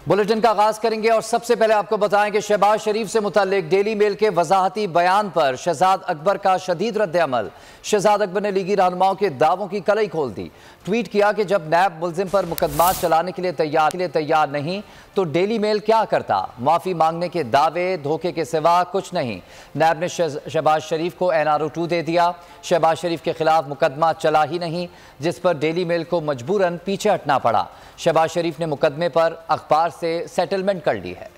Bulletin का आगाज करेंगे और सबसे पहले आपको बताएं कि शहबाज शरीफ से मुताल्लिक डेली मेल के वजाहती बयान पर शहजाद अकबर का शदीद रद्द-ए-अमल। शहजाद अकबर ने लीगी रहनुमाओं के दावों की कलई खोल दी। ट्वीट किया कि जब नैब मुल्जिम पर मुकदमा चलाने के लिए तैयार नहीं तो डेली मेल क्या करता। माफी मांगने के दावे धोखे के सिवा कुछ नहीं। नैब ने शहबाज शरीफ को NRO 2 दे दिया। शहबाज शरीफ के खिलाफ मुकदमा चला ही नहीं, जिस पर डेली मेल को मजबूरन पीछे हटना पड़ा। शहबाज शरीफ ने मुकदमे पर अखबार से सेटलमेंट कर ली है।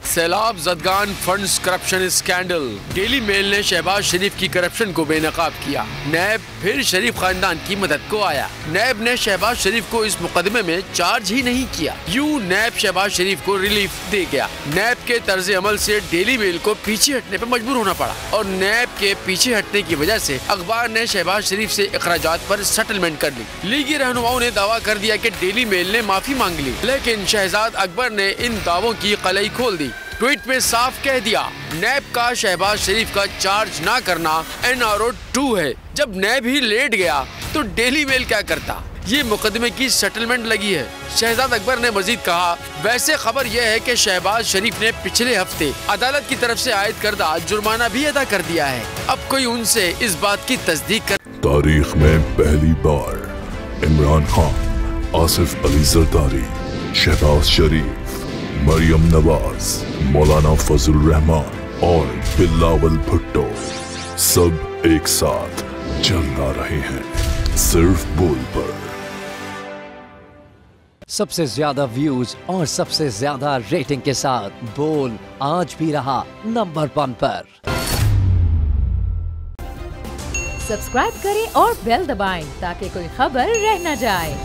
सैलाब जदगान funds corruption scandal. Daily Mail ने शहबाज शरीफ की करप्शन को बेनकाब किया। नैब फिर शरीफ खानदान की मदद को आया। नैब ने शहबाज शरीफ को इस मुकदमे में चार्ज ही नहीं किया। यूं नैब शहबाज शरीफ को रिलीफ दे गया। नैब के तर्ज अमल से डेली मेल को पीछे हटने पर मजबूर होना पड़ा और नैब के पीछे हटने की वजह से अखबार ने शहबाज शरीफ से अखराजात पर सेटलमेंट कर ली। लीगी रहनुमाओं ने दावा कर दिया कि डेली मेल ने माफी मांग ली, लेकिन शहजाद अकबर ने इन दावों की कलई खोल दी। ट्वीट में साफ कह दिया, नैब का शहबाज शरीफ का चार्ज ना करना NRO 2 है। जब नैब ही लेट गया तो डेली मेल क्या करता। ये मुकदमे की सेटलमेंट लगी है। शहजाद अकबर ने मजीद कहा, वैसे खबर यह है कि शहबाज शरीफ ने पिछले हफ्ते अदालत की तरफ से आयद करदा जुर्माना भी अदा कर दिया है। अब कोई उनसे इस बात की तस्दीक कर। तारीख में पहली बार इमरान खान, आसिफ अली जरदारी, शहबाज शरीफ, मरियम नवाज, मौलाना फजल रहमान और बिलावल भुट्टो सब एक साथ चल आ रहे हैं सिर्फ बोल पर। सबसे ज्यादा व्यूज और सबसे ज्यादा रेटिंग के साथ बोल आज भी रहा नंबर 1 पर। सब्सक्राइब करें और बेल दबाएं ताकि कोई खबर रह न जाए।